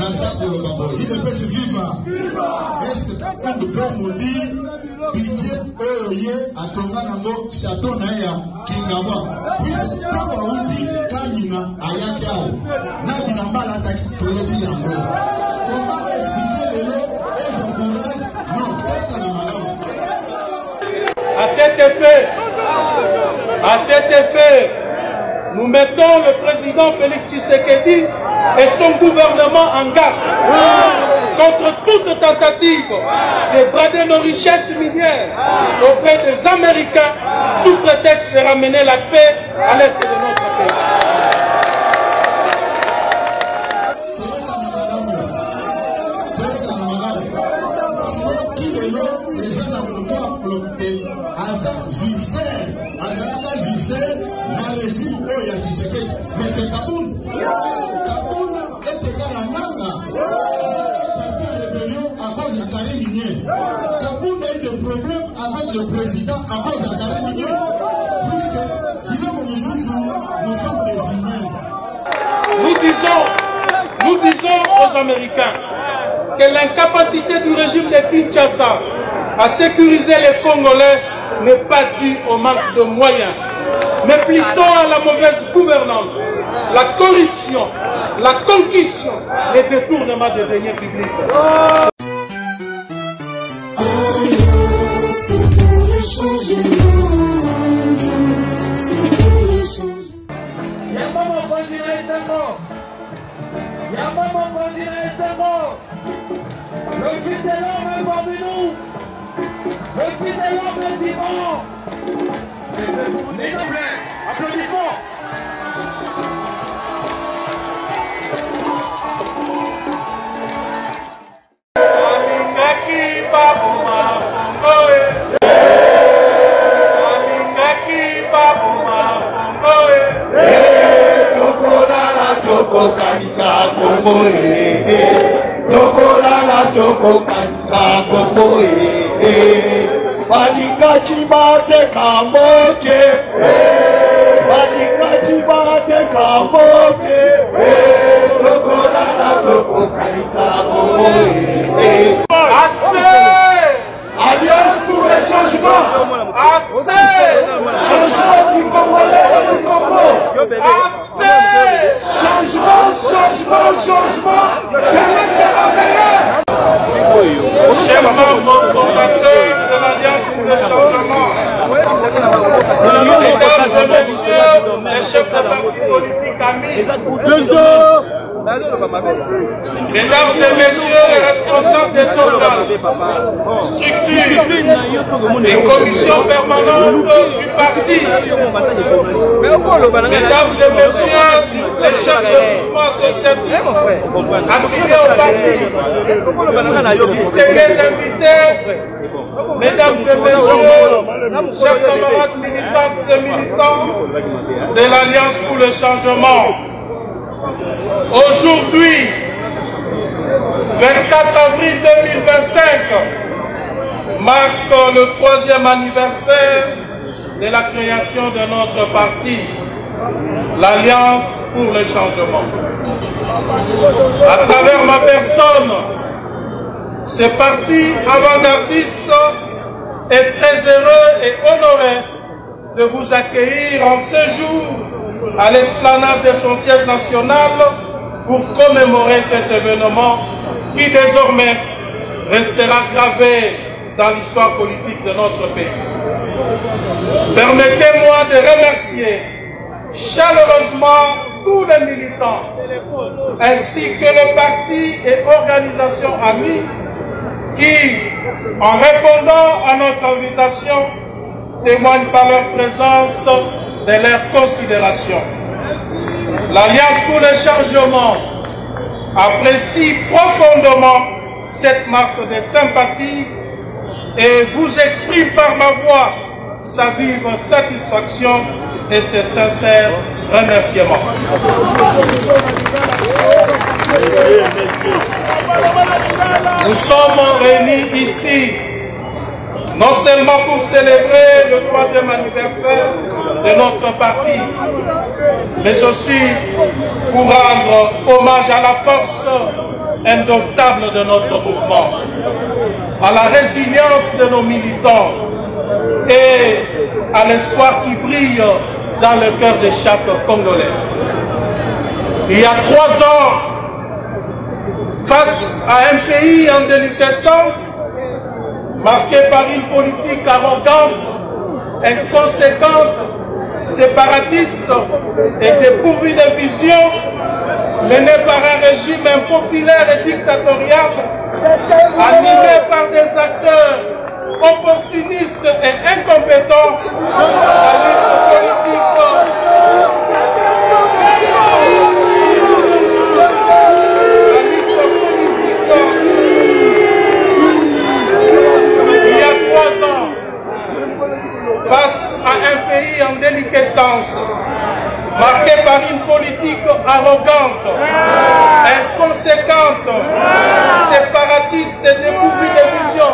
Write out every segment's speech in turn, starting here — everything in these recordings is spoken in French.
Il ne peut se vivre. Est-ce que on peut nous dire budget oye atonga nango château na ya Kingaba puisque kama uti kamina ayaki ao na binambala ataki toyebi yango comment expliquer lelo et son courage non teka na malamu. À cet effet, nous mettons le président Félix Tshisekedi et son gouvernement en garde contre toute tentative de brader nos richesses minières auprès des Américains sous prétexte de ramener la paix à l'est de notre pays. Mais c'est Kaboun. Kaboun est égal à Nanga. Parti à rébellion à cause de Karim Minier. Kaboun a eu des problèmes avec le président à cause de Karim Minier. Puisque nous sommes des humains. Nous disons aux Américains que l'incapacité du régime de Kinshasa à sécuriser les Congolais n'est pas due au manque de moyens, mais plutôt à la mauvaise gouvernance, la corruption, la concussion, les détournements de deniers publics. C'est pour le changement, c'est pour le changement. Le fils de l'homme est parmi nous. Le fils de l'homme est vivant. S'il vous plaît, applaudissons. Toko kanisa Kongo Balinga chibate kamoke Balinga chibate kamoke Toko kanisa Kongo Assez! Alliance pour le changement. Assez! Changement du Congolais et du Congo. Assez! Changement. Demain sera meilleur. Chers membres fondateurs de l'Alliance pour le changement, mesdames et messieurs, les chefs de partis politiques amis, mesdames et messieurs les responsables des organes, structures et commissions permanentes du parti, mesdames et messieurs les chefs de mouvement associatif affiliés au parti, distingués invités, mesdames et messieurs, chers camarades militantes et militants de l'Alliance pour le changement, aujourd'hui, 24 avril 2025, marque le 3e anniversaire de la création de notre parti, l'Alliance pour le changement. À travers ma personne, ce parti avant-gardiste est très heureux et honoré de vous accueillir en ce jour à l'esplanade de son siège national pour commémorer cet événement qui désormais restera gravé dans l'histoire politique de notre pays. Permettez-moi de remercier chaleureusement tous les militants ainsi que le parti et organisations amies qui, en répondant à notre invitation, témoignent par leur présence de leur considération. L'Alliance pour le changement apprécie profondément cette marque de sympathie et vous exprime par ma voix sa vive satisfaction et ses sincères remerciements. Nous sommes réunis ici non seulement pour célébrer le 3e anniversaire de notre parti, mais aussi pour rendre hommage à la force indomptable de notre mouvement, à la résilience de nos militants et à l'espoir qui brille dans le cœur de chaque Congolais. Il y a 3 ans, face à un pays en déliquescence, marqué par une politique arrogante, inconséquente, séparatiste et dépourvue de vision, menée par un régime impopulaire et dictatorial, animé par des acteurs opportunistes et incompétents, face à un pays en déliquescence, marqué par une politique arrogante, inconséquente, séparatiste et dépourvue de vision,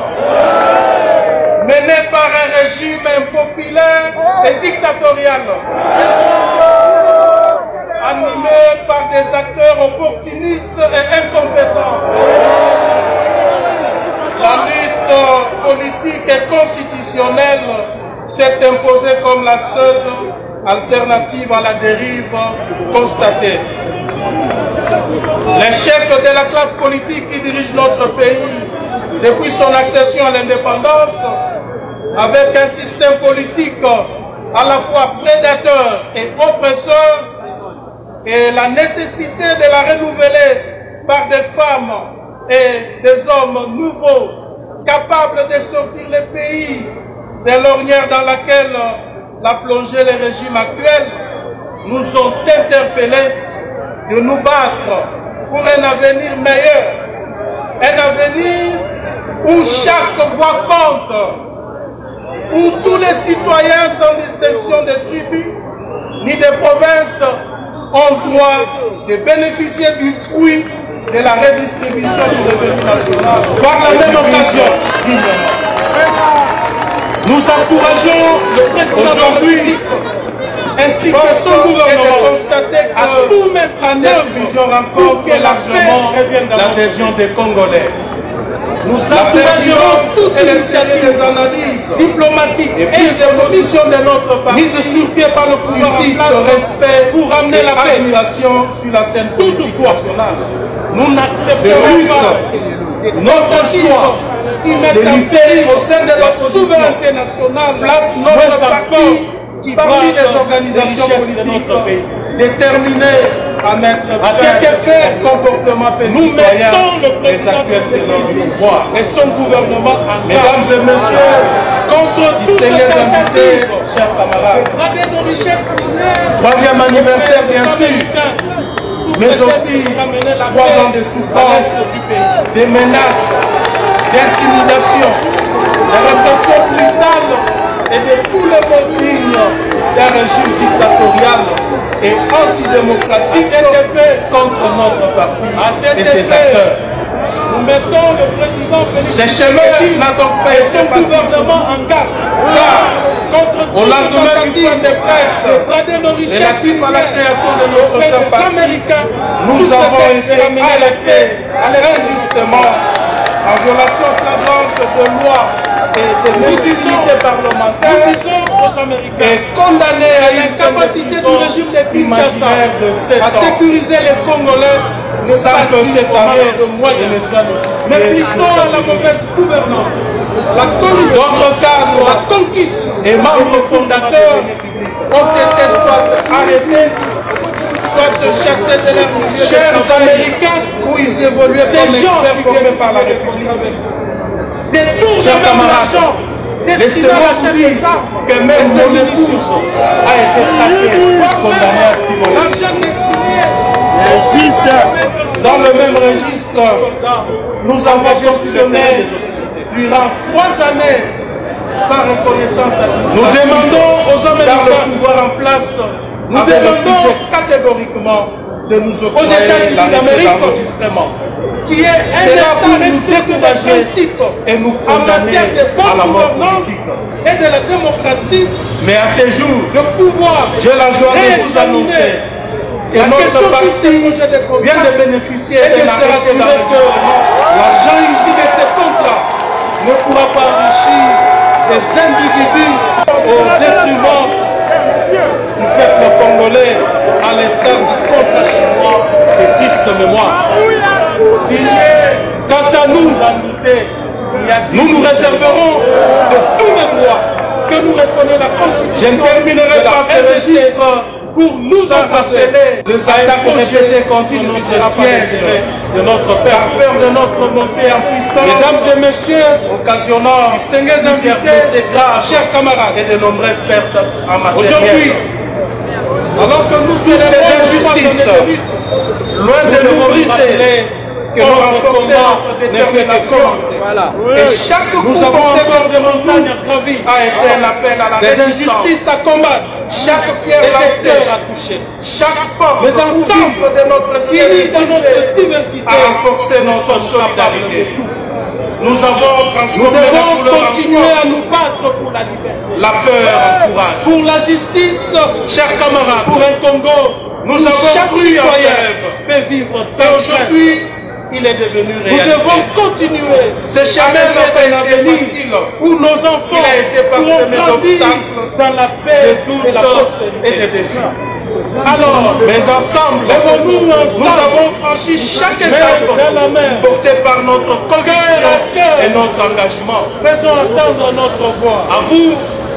menée par un régime impopulaire et dictatorial, animé par des acteurs opportunistes et incompétents. La lutte politique et constitutionnelle s'est imposée comme la seule alternative à la dérive constatée. L'échec de la classe politique qui dirige notre pays depuis son accession à l'indépendance, avec un système politique à la fois prédateur et oppresseur, et la nécessité de la renouveler par des femmes et des hommes nouveaux, capables de sortir le pays de l'ornière dans laquelle l'a plongé le régime actuel, nous ont interpellés de nous battre pour un avenir meilleur, un avenir où chaque voix compte, où tous les citoyens sans distinction de tribus ni de provinces ont droit de bénéficier du fruit de la redistribution du revenu national. Par la même occasion, nous encourageons le président aujourd'hui ainsi que son gouvernement à tout mettre en œuvre pour que la paix revienne dans l'adhésion des Congolais. Nous encouragerons toutes les initiatives analyses diplomatiques et prises de position de notre parti mises sur pied par le pouvoir en place respect pour ramener la paix sur la scène politique nationale. Nous n'accepterons pas notre choix qui met en péril au sein de la souveraineté nationale place notre parti qui parmi les organisations politiques de notre pays déterminées à mettre à cet effet comportement nous mettons le président de notre pouvoir et son gouvernement en garde. Mesdames et messieurs, contre toutes les invités, chers camarades, troisième anniversaire bien sûr, mais aussi 3 ans de souffrance, des menaces, d'intimidation, de répression brutale et de tous les mots dignes d'un régime dictatorial et antidémocratique contre notre parti et ses acteurs. Nous mettons le président Félix Tshisekedi n'a donc pas son gouvernement en garde, car contre au lendemain du point de presse relatif à la création de notre cher parti, nous avons été arrêtés injustement en violation flagrante de loi et de nécessité parlementaire et condamnés à l'incapacité du régime de Kinshasa à sécuriser les Congolais sans que cet arrêt de moyens, mais plutôt à la mauvaise gouvernance, la corruption, d'autres cadres, la conquise et membres fondateurs ont été soit arrêtés, soit chassés de leur milieu. Chers Américains, où ils évoluaient comme experts formés par la République. Chers camarades, laissez-moi vous dire que même mon épouse a été traquée, condamnée à 6 mois. Dans le même registre, nous avons fonctionné durant 3 années sans reconnaissance administrative. Nous demandons aux hommes de le pouvoir en place, nous demandons catégoriquement de nous octroyer aux États-Unis d'Amérique, qui est un État respectueux des principes et nous en matière de bonne gouvernance et de la démocratie. Mais à ce jour, le pouvoir, j'ai la joie de vous annoncer que notre parti vient de bénéficier d'un arrêté d'enregistrement. L'argent issu de ces contrats ne pourra pas enrichir des individus au détriment du peuple congolais, à l'instar du contrat chinois de triste mémoire. Quant à nous, nous nous réserverons de tous les droits que nous reconnaît la Constitution. Je ne terminerai pas ce registre pour nous interpeller de attaques répétées contre notre siège de notre père, peur de notre montée en puissance. Mesdames et messieurs, occasionnant distingués invités, chers camarades, et de nombreuses pertes en matériel. Aujourd'hui, alors que nous célébrons ces injustices, loin de nous briser, que notre combat ne fait que commencer. Et chaque coup de montagne gravie a été un appel à la des injustices à combattre. Chaque pierre lancée à toucher. Chaque porte, mais ensemble de notre ciel, de notre diversité, a renforcé notre solidarité. Nous devons continuer à nous battre pour la liberté, la peur en courage, pour la justice, chers camarades, pour un Congo. Nous avons cru en rêve, peut vivre sans aujourd'hui. Il est devenu réalité. Nous devons continuer ce chemin vers un avenir où nos enfants pourront grandir dans la paix, de la prospérité et des défis. Alors, mais ensemble, nous avons franchi chaque étape portée par notre conviction et notre engagement. Faisons entendre notre voix. À vous,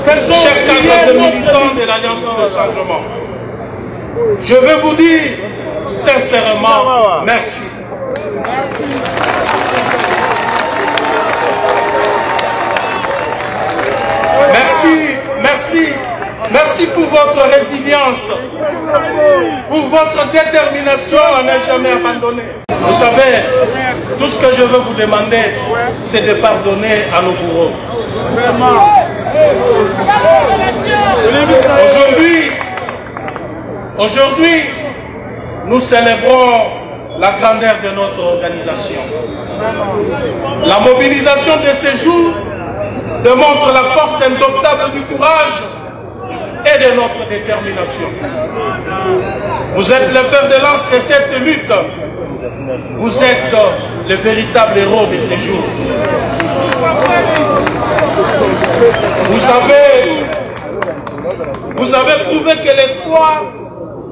chers cadres et militants de l'Alliance pour le changement, je veux vous dire sincèrement merci. Merci pour votre résilience, pour votre détermination à ne jamais abandonner. Vous savez, tout ce que je veux vous demander, c'est de pardonner à nos bourreaux. Aujourd'hui, nous célébrons la grandeur de notre organisation. La mobilisation de ces jours démontre la force indomptable du courage et de notre détermination. Vous êtes le fer de lance de cette lutte. Vous êtes le véritable héros de ces jours. Vous avez prouvé que l'espoir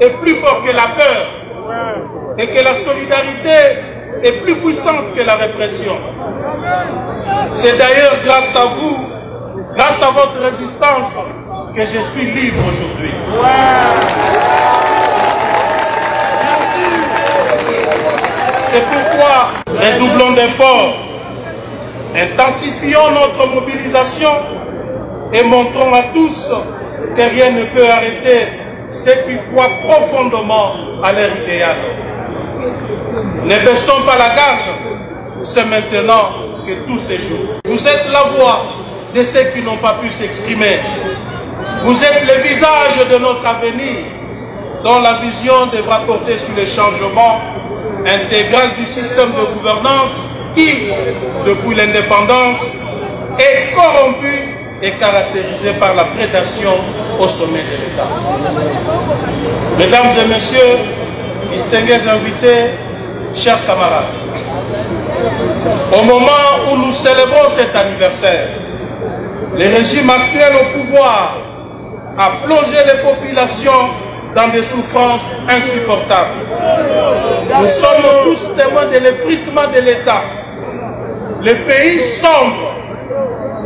est plus fort que la peur et que la solidarité est plus puissante que la répression. C'est d'ailleurs grâce à vous, grâce à votre résistance, que je suis libre aujourd'hui. C'est pourquoi redoublons d'efforts, intensifions notre mobilisation et montrons à tous que rien ne peut arrêter ceux qui croient profondément à leur idéal. Ne baissons pas la garde, c'est maintenant que tout séjour. Vous êtes la voix de ceux qui n'ont pas pu s'exprimer. Vous êtes le visage de notre avenir, dont la vision devra porter sur le changement intégral du système de gouvernance qui, depuis l'indépendance, est corrompu et caractérisé par la prédation au sommet de l'État. Mesdames et messieurs, distingués invités, chers camarades, au moment où nous célébrons cet anniversaire, le régime actuel au pouvoir a plongé les populations dans des souffrances insupportables. Nous sommes tous témoins de l'effritement de l'État. Le pays sombre.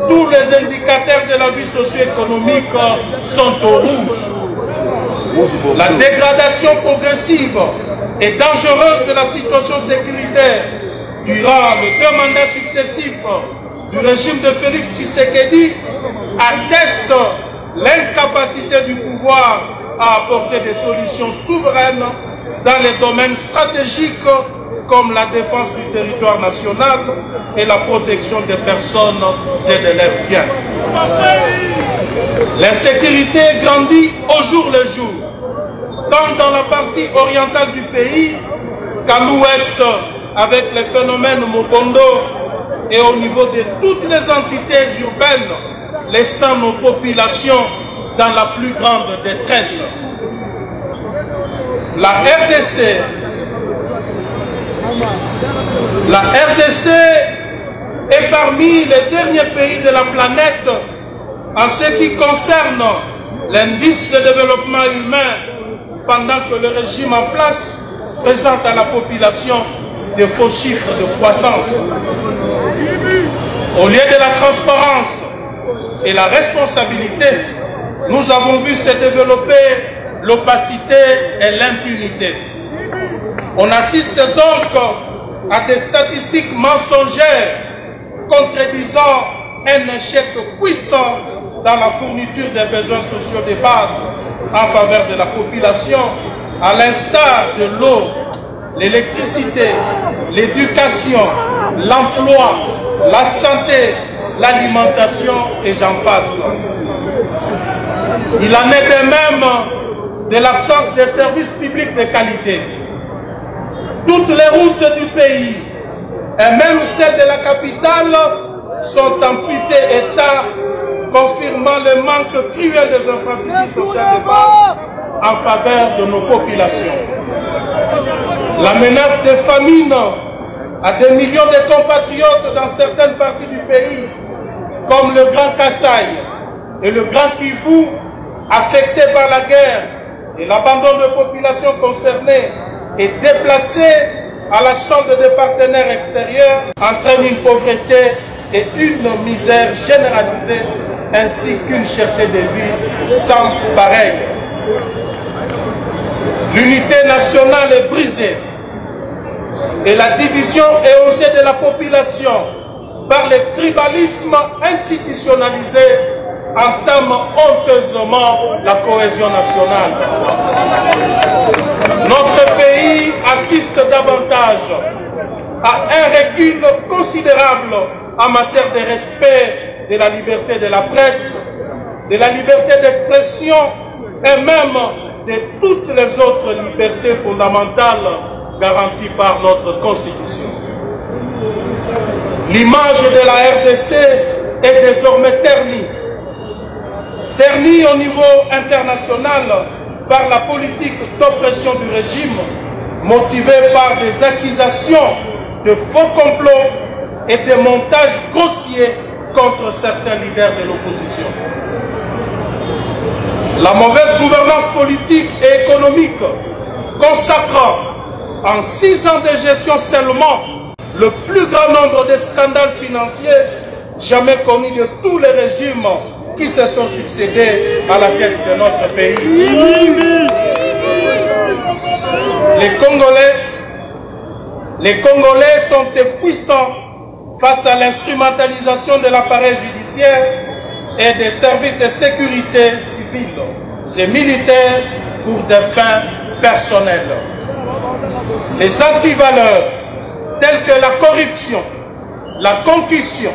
Tous les indicateurs de la vie socio-économique sont au rouge. La dégradation progressive et dangereuse de la situation sécuritaire durant les 2 mandats successifs du régime de Félix Tshisekedi atteste l'incapacité du pouvoir à apporter des solutions souveraines dans les domaines stratégiques comme la défense du territoire national et la protection des personnes et de leurs biens. L'insécurité grandit au jour le jour. tant dans la partie orientale du pays qu'à l'ouest, avec les phénomènes Mobondo, et au niveau de toutes les entités urbaines, laissant nos populations dans la plus grande détresse. La RDC est parmi les derniers pays de la planète en ce qui concerne l'indice de développement humain, pendant que le régime en place présente à la population de faux chiffres de croissance. Au lieu de la transparence et la responsabilité, nous avons vu se développer l'opacité et l'impunité. On assiste donc à des statistiques mensongères contredisant un échec puissant dans la fourniture des besoins sociaux de base en faveur de la population, à l'instar de l'eau, l'électricité, l'éducation, l'emploi, la santé, l'alimentation et j'en passe. Il en est de même de l'absence de services publics de qualité. Toutes les routes du pays, et même celles de la capitale, sont amputées état, confirmant le manque cruel des infrastructures sociales de base en faveur de nos populations. La menace de famine à des millions de compatriotes dans certaines parties du pays, comme le Grand Kasaï et le Grand Kivu, affectés par la guerre et l'abandon de populations concernées et déplacées à la solde des partenaires extérieurs, entraîne une pauvreté et une misère généralisée, ainsi qu'une cherté de vie sans pareil. L'unité nationale est brisée et la division éhontée de la population par le tribalisme institutionnalisé entame honteusement la cohésion nationale. Notre pays assiste davantage à un recul considérable en matière de respect de la liberté de la presse, de la liberté d'expression et même de toutes les autres libertés fondamentales garanties par notre Constitution. L'image de la RDC est désormais ternie. Ternie au niveau international par la politique d'oppression du régime, motivée par des accusations de faux complots et des montages grossiers contre certains leaders de l'opposition. La mauvaise gouvernance politique et économique consacrant en 6 ans de gestion seulement le plus grand nombre de scandales financiers jamais connus de tous les régimes qui se sont succédés à la tête de notre pays. Les Congolais sont impuissants face à l'instrumentalisation de l'appareil judiciaire et des services de sécurité civile et militaires pour des fins personnelles. Les antivaleurs telles que la corruption, la concussion,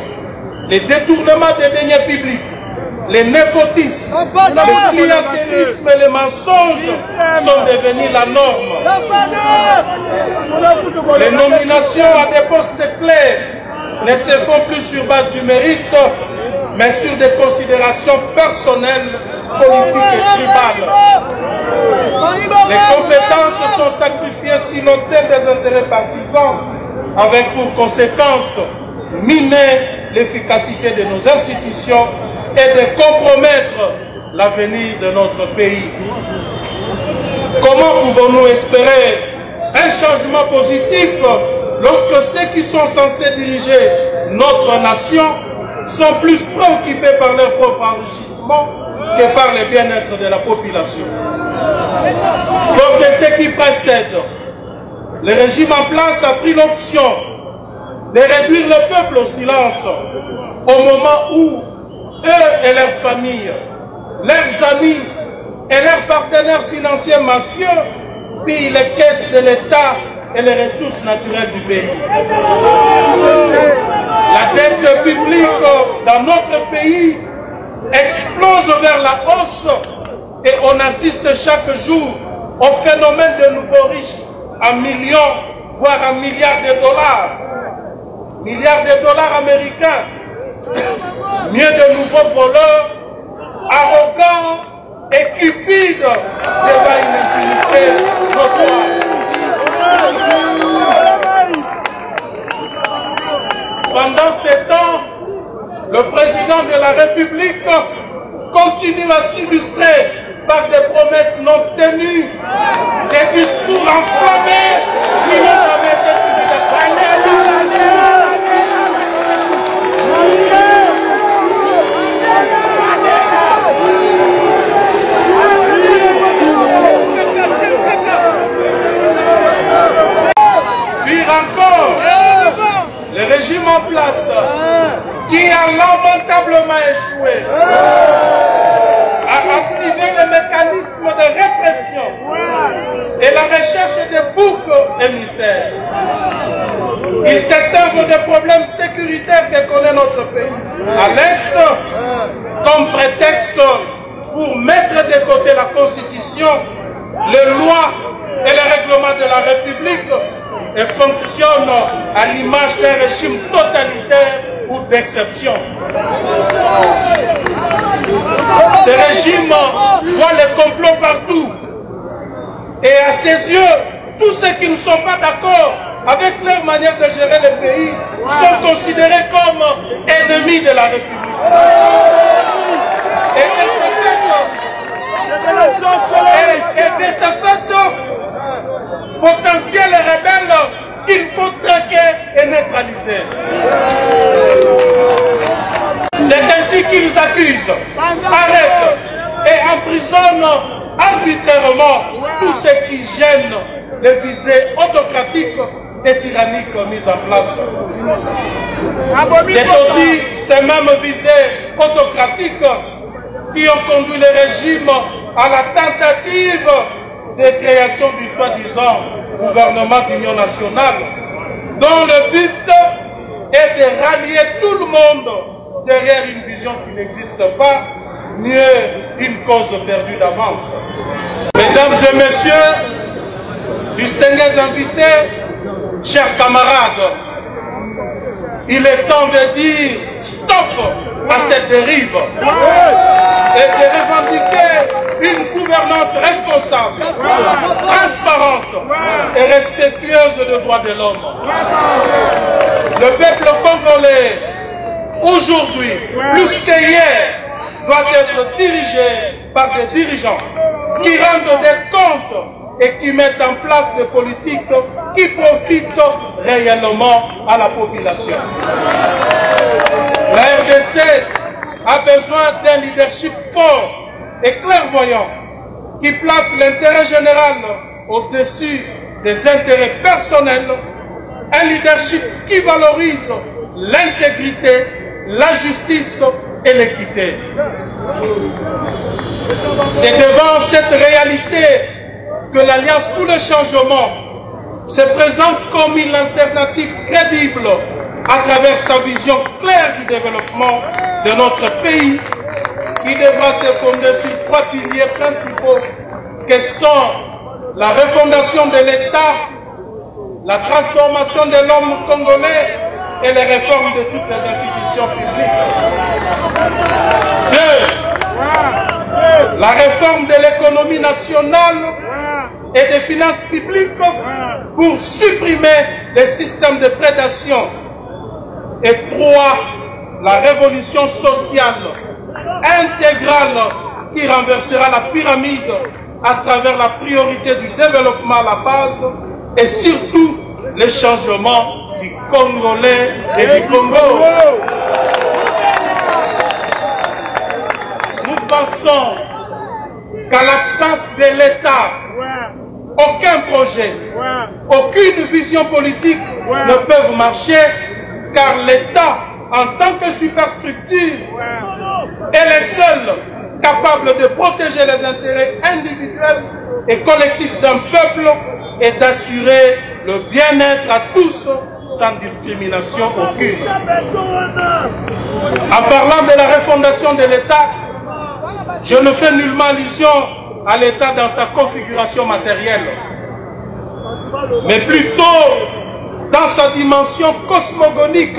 les détournements des deniers publics, les népotismes, le clientélisme et les mensonges sont devenus la norme. Les nominations à des postes clés ne se font plus sur base du mérite, mais sur des considérations personnelles, politiques et tribales. Les compétences sont sacrifiées sur l'autel des intérêts partisans, avec pour conséquence miner l'efficacité de nos institutions et de compromettre l'avenir de notre pays. Comment pouvons-nous espérer un changement positif lorsque ceux qui sont censés diriger notre nation sont plus préoccupés par leur propre enrichissement que par le bien-être de la population? Fort de ce qui précède, le régime en place a pris l'option de réduire le peuple au silence au moment où eux et leurs familles, leurs amis et leurs partenaires financiers mafieux pillent les caisses de l'État et les ressources naturelles du pays. La dette publique dans notre pays explose vers la hausse et on assiste chaque jour au phénomène de nouveaux riches à millions, voire à milliards de dollars américains, mieux de nouveaux voleurs, arrogants et cupides devant une impunité notoire. Pendant ces temps, le président de la République continue à s'illustrer par des promesses non tenues, des discours enflammés qui n'ont jamais été suivis de Pire encore, le régime en place, qui a lamentablement échoué, a activé le mécanisme de répression et la recherche des boucs émissaires. Ils se servent des problèmes sécuritaires que connaît notre pays à l'Est comme prétexte pour mettre de côté la Constitution, les lois et les règlements de la République et fonctionnent à l'image d'un régime totalitaire ou d'exception. Ce régime voit les complots partout. Et à ses yeux, tous ceux qui ne sont pas d'accord avec leur manière de gérer le pays sont considérés comme ennemis de la République. Et de ce fait, potentiels rebelles qu'il faut traquer et neutraliser. C'est ainsi qu'ils accusent, arrêtent et emprisonnent arbitrairement tous ceux qui gênent les visées autocratiques et tyranniques mises en place. C'est aussi ces mêmes visées autocratiques qui ont conduit le régime à la tentative de création du soi-disant gouvernement d'union nationale, dont le but est de rallier tout le monde derrière une vision qui n'existe pas, mieux une cause perdue d'avance. Mesdames et messieurs, distingués invités, chers camarades, il est temps de dire stop à cette dérive et de revendiquer une gouvernance responsable, transparente et respectueuse des droits de l'homme. Le peuple congolais, aujourd'hui, plus qu'hier, doit être dirigé par des dirigeants qui rendent des comptes et qui mettent en place des politiques qui profitent réellement à la population. La RDC a besoin d'un leadership fort et clairvoyant qui place l'intérêt général au-dessus des intérêts personnels, un leadership qui valorise l'intégrité, la justice et l'équité. C'est devant cette réalité que l'Alliance pour le changement se présente comme une alternative crédible à travers sa vision claire du développement de notre pays, qui devra se fonder sur trois piliers principaux que sont la refondation de l'État, la transformation de l'homme congolais et les réformes de toutes les institutions publiques. 2. La réforme de l'économie nationale et des finances publiques pour supprimer les systèmes de prédation. Et 3. La révolution sociale intégrale qui renversera la pyramide à travers la priorité du développement à la base et surtout les changements du Congolais et du Congo. Nous pensons qu'à l'absence de l'État, aucun projet, aucune vision politique ne peuvent marcher, car l'État, en tant que superstructure, est le seul capable de protéger les intérêts individuels et collectifs d'un peuple et d'assurer le bien-être à tous sans discrimination aucune. En parlant de la refondation de l'État, je ne fais nullement allusion à l'État dans sa configuration matérielle, mais plutôt dans sa dimension cosmogonique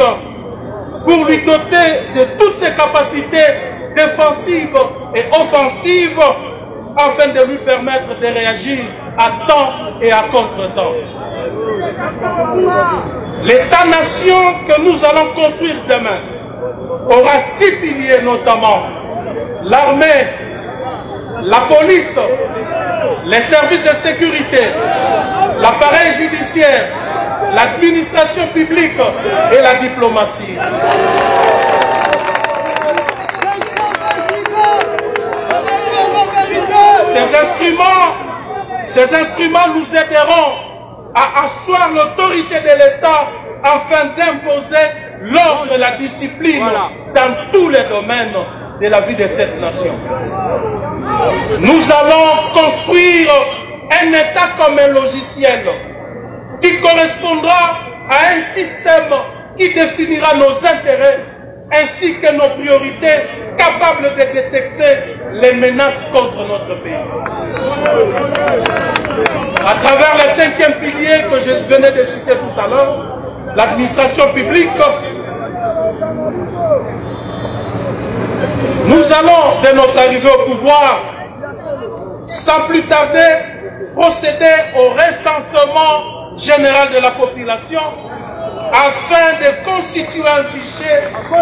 pour lui doter de toutes ses capacités défensives et offensives afin de lui permettre de réagir à temps et à contre-temps. L'État-nation que nous allons construire demain aura 6 piliers notamment: l'armée, la police, les services de sécurité, l'appareil judiciaire, l'administration publique et la diplomatie. Ces instruments nous aideront à asseoir l'autorité de l'État afin d'imposer l'ordre et la discipline dans tous les domaines de la vie de cette nation. Nous allons construire un État comme un logiciel qui correspondra à un système qui définira nos intérêts ainsi que nos priorités, capables de détecter les menaces contre notre pays. À travers le 5e pilier que je venais de citer tout à l'heure, l'administration publique, nous allons, dès notre arrivée au pouvoir, sans plus tarder, procéder au recensement général de la population afin de constituer un fichier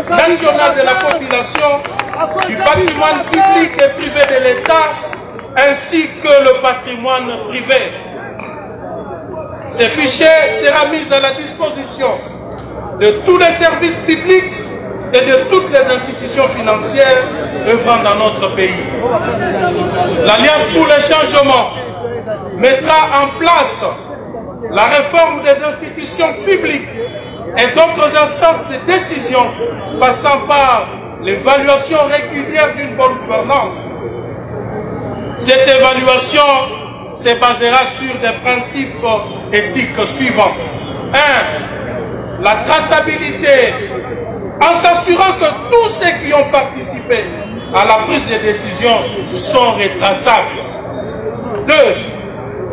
national de la population, du patrimoine public et privé de l'État, ainsi que le patrimoine privé. Ce fichier sera mis à la disposition de tous les services publics et de toutes les institutions financières œuvrant dans notre pays. L'Alliance pour le changement mettra en place la réforme des institutions publiques et d'autres instances de décision passant par l'évaluation régulière d'une bonne gouvernance. Cette évaluation se basera sur des principes éthiques suivants. 1. La traçabilité, en s'assurant que tous ceux qui ont participé à la prise de décision sont retraçables. 2.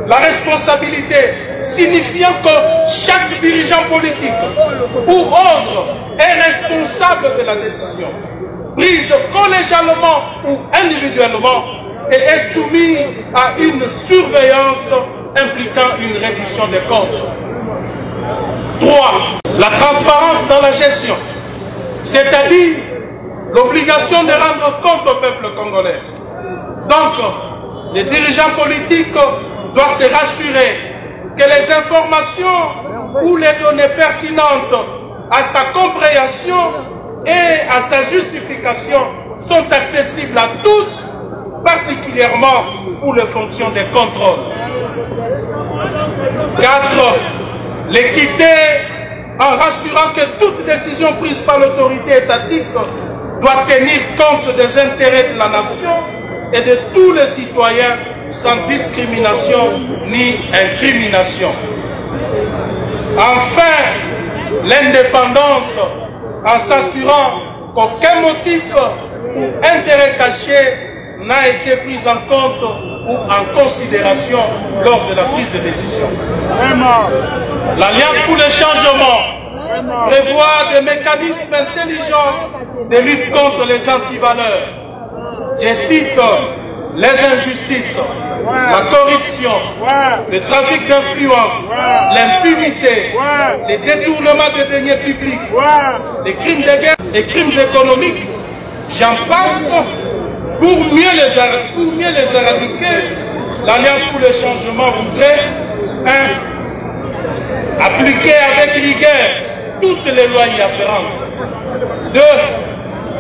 La responsabilité, signifiant que chaque dirigeant politique ou autre est responsable de la décision, prise collégialement ou individuellement, et est soumis à une surveillance impliquant une reddition des comptes. 3. La transparence dans la gestion, c'est-à-dire l'obligation de rendre compte au peuple congolais. Donc, les dirigeants politiques doivent se rassurer que les informations ou les données pertinentes à sa compréhension et à sa justification sont accessibles à tous, particulièrement pour les fonctions de contrôle. 4. L'équité, en rassurant que toute décision prise par l'autorité étatique doit tenir compte des intérêts de la nation et de tous les citoyens sans discrimination ni incrimination. Enfin, l'indépendance, en s'assurant qu'aucun motif ou intérêt caché n'a été pris en compte ou en considération lors de la prise de décision. L'Alliance pour le changement prévoit des mécanismes intelligents de lutte contre les antivaleurs. Je cite les injustices, la corruption, le trafic d'influence, l'impunité, les détournements de deniers publics, les crimes de guerre et crimes économiques, j'en passe. Pour mieux les éradiquer, l'Alliance pour le changement voudrait 1. Appliquer avec rigueur toutes les lois y afférentes. 2.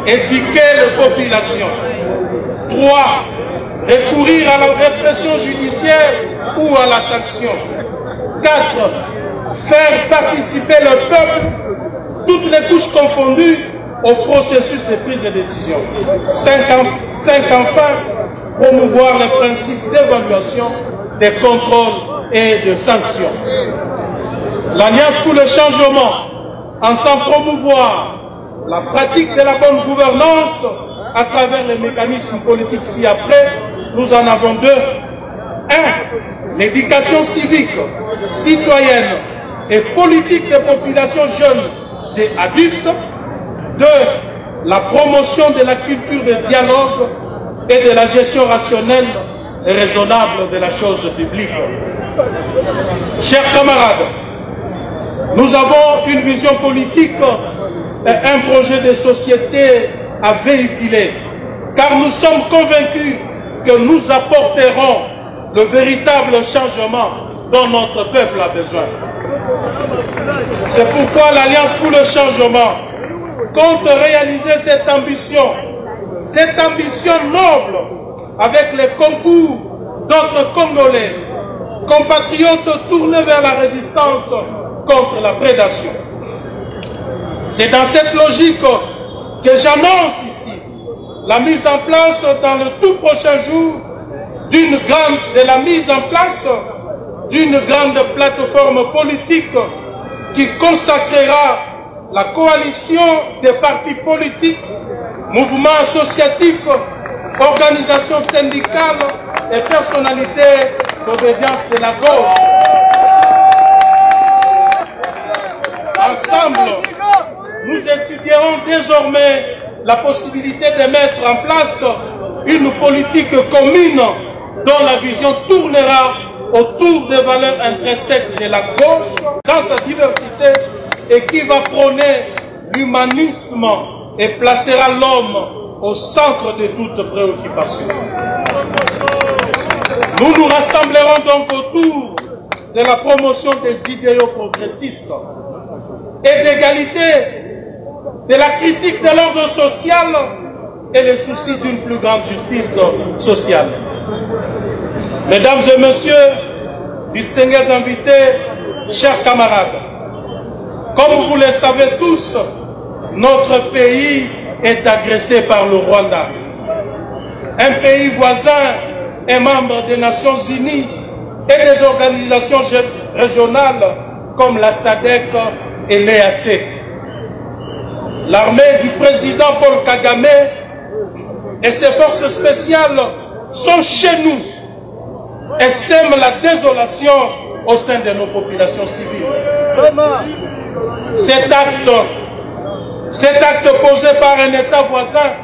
Éduquer les populations. 3. Recourir à la répression judiciaire ou à la sanction. 4. Faire participer le peuple, toutes les couches confondues, au processus de prise de décision. 5. Enfin, promouvoir les principes d'évaluation, de contrôle et de sanction. L'Alliance pour le changement entend promouvoir la pratique de la bonne gouvernance à travers les mécanismes politiques ci-après nous en avons deux. Un, l'éducation civique, citoyenne et politique des populations jeunes et adultes. Deux, la promotion de la culture de dialogue et de la gestion rationnelle et raisonnable de la chose publique. Chers camarades, nous avons une vision politique et un projet de société à véhiculer, car nous sommes convaincus que nous apporterons le véritable changement dont notre peuple a besoin. C'est pourquoi l'Alliance pour le changement compte réaliser cette ambition noble avec les concours d'autres Congolais, compatriotes tournés vers la résistance contre la prédation. C'est dans cette logique que j'annonce ici la mise en place dans le tout prochain jour d'une grande plateforme politique qui consacrera la coalition des partis politiques, mouvements associatifs, organisations syndicales et personnalités d'obédience de la gauche. Ensemble, nous étudierons désormais la possibilité de mettre en place une politique commune dont la vision tournera autour des valeurs intrinsèques de la gauche dans sa diversité et qui va prôner l'humanisme et placera l'homme au centre de toute préoccupation. Nous nous rassemblerons donc autour de la promotion des idéaux progressistes et d'égalité, de la critique de l'ordre social et le souci d'une plus grande justice sociale. Mesdames et messieurs, distingués invités, chers camarades, comme vous le savez tous, notre pays est agressé par le Rwanda. Un pays voisin et membre des Nations Unies et des organisations régionales comme la SADC et l'EAC. L'armée du président Paul Kagame et ses forces spéciales sont chez nous et sèment la désolation au sein de nos populations civiles. Cet acte posé par un État voisin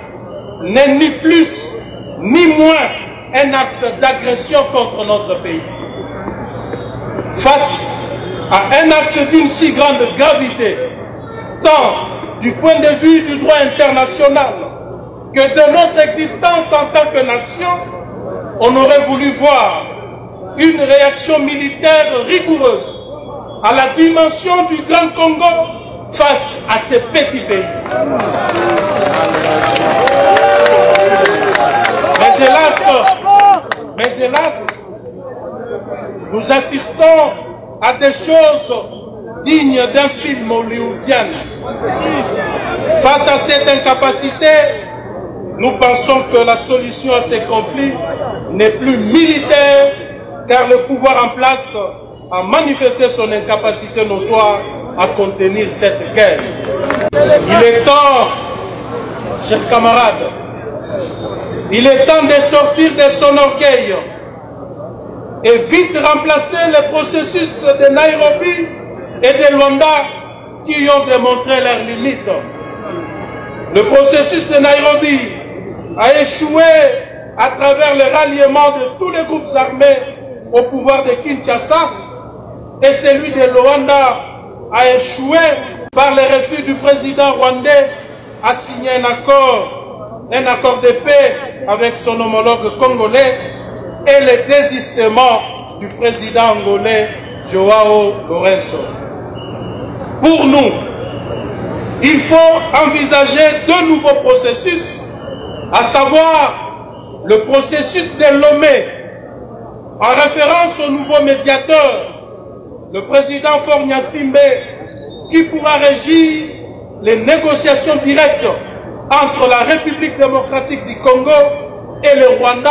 n'est ni plus ni moins un acte d'agression contre notre pays. Face à un acte d'une si grande gravité, tant du point de vue du droit international que de notre existence en tant que nation, on aurait voulu voir une réaction militaire rigoureuse à la dimension du Grand Congo face à ces petits pays. Mais hélas, nous assistons à des choses dignes d'un film hollywoodien. Face à cette incapacité, nous pensons que la solution à ces conflits n'est plus militaire, car le pouvoir en place a manifesté son incapacité notoire à contenir cette guerre. Il est temps, chers camarades, il est temps de sortir de son orgueil et vite remplacer les processus de Nairobi et de Luanda qui ont démontré leurs limites. Le processus de Nairobi a échoué à travers le ralliement de tous les groupes armés au pouvoir de Kinshasa, et celui de Luanda a échoué par le refus du président rwandais à signer un accord de paix avec son homologue congolais et le désistement du président angolais Joao Lourenço. Pour nous, il faut envisager deux nouveaux processus, à savoir le processus de Lomé, en référence au nouveau médiateur, le président Faure Gnassingbé, qui pourra régir les négociations directes entre la République démocratique du Congo et le Rwanda,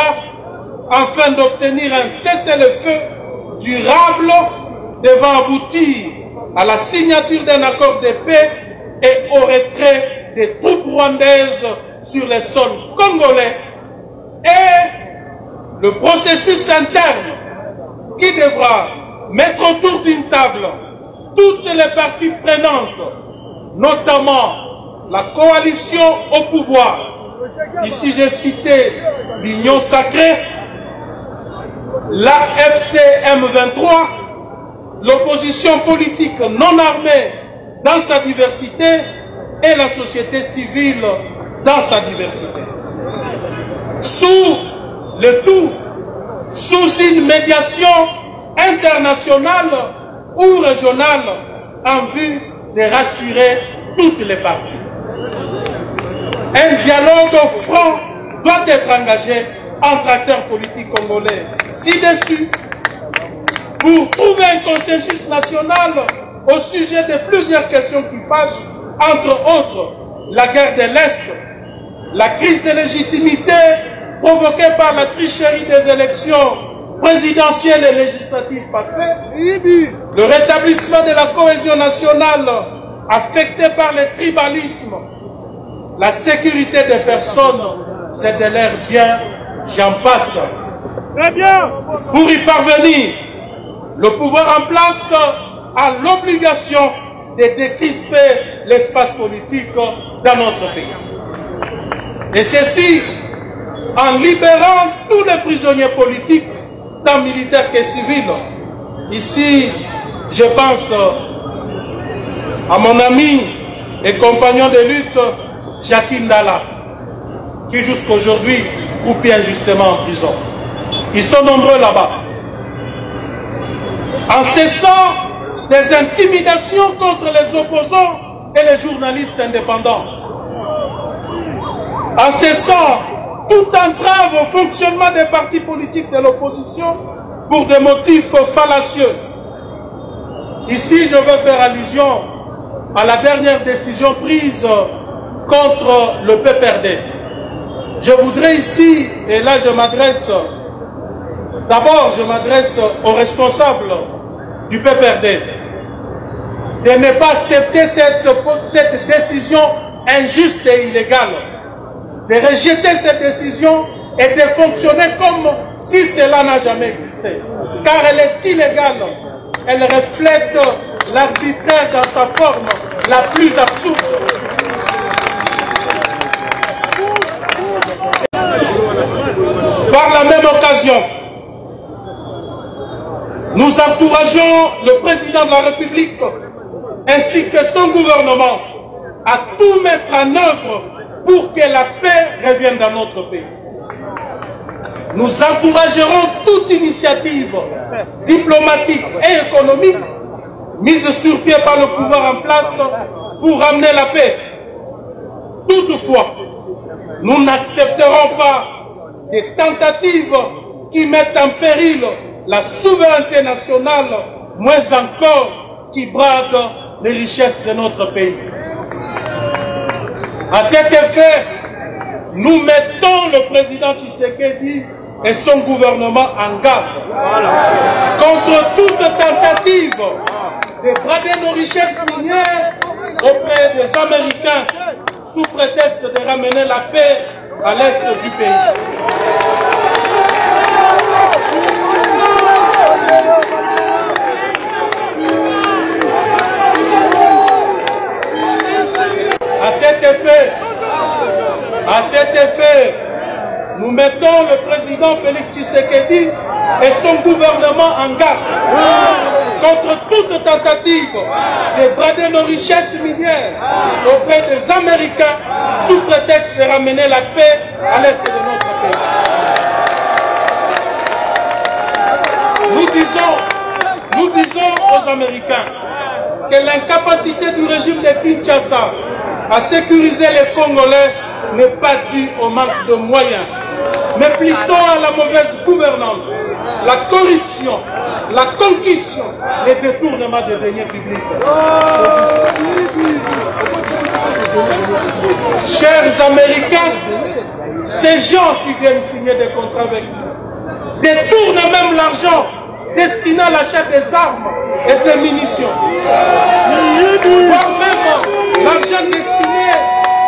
afin d'obtenir un cessez-le-feu durable devant aboutir à la signature d'un accord de paix et au retrait des troupes rwandaises sur les sols congolais et le processus interne qui devra mettre autour d'une table toutes les parties prenantes, notamment la coalition au pouvoir. Ici j'ai cité l'Union sacrée, la FCM 23, l'opposition politique non armée dans sa diversité et la société civile dans sa diversité. Sous le tout, sous une médiation internationale ou régionale en vue de rassurer toutes les parties. Un dialogue franc doit être engagé entre acteurs politiques congolais ci-dessus pour trouver un consensus national au sujet de plusieurs questions qui fâchent, entre autres la guerre de l'Est, la crise de légitimité provoquée par la tricherie des élections présidentielles et législatives passées, le rétablissement de la cohésion nationale affectée par le tribalisme, la sécurité des personnes, c'est de l'air bien, j'en passe. Très bien. Pour y parvenir, le pouvoir en place a l'obligation de décrisper l'espace politique dans notre pays. Et ceci en libérant tous les prisonniers politiques, tant militaires que civils. Ici, je pense à mon ami et compagnon de lutte, Jacques Ndala, qui jusqu'aujourd'hui croupit injustement en prison. Ils sont nombreux là-bas. En cessant des intimidations contre les opposants et les journalistes indépendants. En cessant toute entrave au fonctionnement des partis politiques de l'opposition pour des motifs fallacieux. Ici, je veux faire allusion à la dernière décision prise contre le PPRD. Je voudrais ici, et là je m'adresse, d'abord je m'adresse aux responsables du PPRD, de ne pas accepter cette décision injuste et illégale, de rejeter cette décision et de fonctionner comme si cela n'a jamais existé. Car elle est illégale, elle reflète l'arbitraire dans sa forme la plus absurde. Par la même occasion, nous encourageons le président de la République ainsi que son gouvernement à tout mettre en œuvre pour que la paix revienne dans notre pays. Nous encouragerons toute initiative diplomatique et économique mise sur pied par le pouvoir en place pour ramener la paix. Toutefois, nous n'accepterons pas des tentatives qui mettent en péril la souveraineté nationale, moins encore qui bradent les richesses de notre pays. À cet effet, nous mettons le président Tshisekedi et son gouvernement en garde contre toute tentative de brader nos richesses minières auprès des Américains sous prétexte de ramener la paix à l'est du pays. À cet effet, nous mettons le président Félix Tshisekedi et son gouvernement en garde contre toute tentative de brader nos richesses minières auprès des Américains sous prétexte de ramener la paix à l'est de notre pays. Nous disons aux Américains que l'incapacité du régime de Kinshasa à sécuriser les Congolais n'est pas due au manque de moyens, mais plutôt à la mauvaise gouvernance, la corruption, la concussion, les détournements des deniers publics. Chers Américains, ces gens qui viennent signer des contrats avec nous détournent même l'argent destiné à l'achat des armes et des munitions, voire même l'argent destiné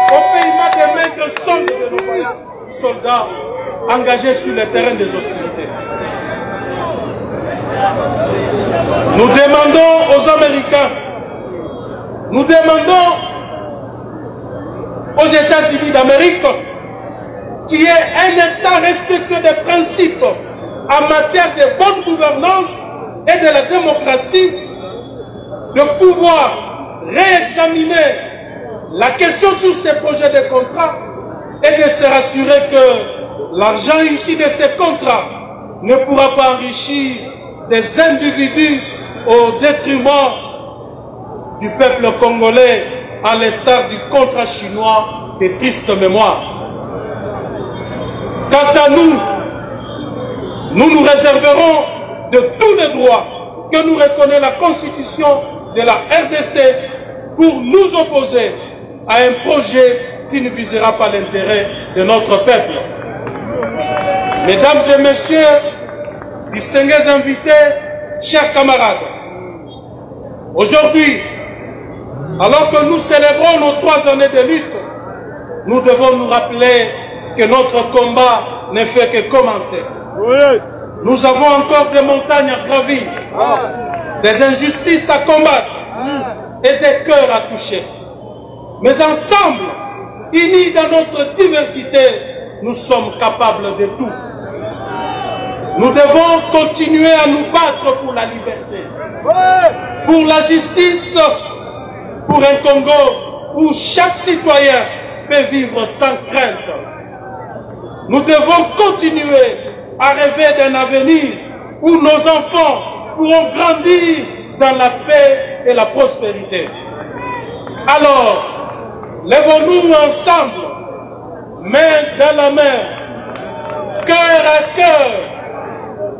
au paiement des maigres soldes de nos soldats engagés sur le terrain des hostilités. Nous demandons aux Américains, nous demandons aux États-Unis d'Amérique qu'il y ait un État respectueux des principes en matière de bonne gouvernance et de la démocratie, de pouvoir réexaminer la question sur ces projets de contrats et de se rassurer que l'argent issu de ces contrats ne pourra pas enrichir des individus au détriment du peuple congolais, à l'instar du contrat chinois de triste mémoire. Quant à nous, nous nous réserverons de tous les droits que nous reconnaît la Constitution de la RDC pour nous opposer à un projet qui ne visera pas l'intérêt de notre peuple. Mesdames et messieurs, distingués invités, chers camarades, aujourd'hui, alors que nous célébrons nos 3 années de lutte, nous devons nous rappeler que notre combat ne fait que commencer. Nous avons encore des montagnes à gravir, des injustices à combattre et des cœurs à toucher. Mais ensemble, unis dans notre diversité, nous sommes capables de tout. Nous devons continuer à nous battre pour la liberté, pour la justice, pour un Congo où chaque citoyen peut vivre sans crainte. Nous devons continuer à rêver d'un avenir où nos enfants pourront grandir dans la paix et la prospérité. Alors, lèvons-nous ensemble, main dans la main, cœur à cœur,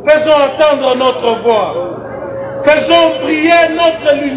faisons entendre notre voix, faisons briller notre lumière.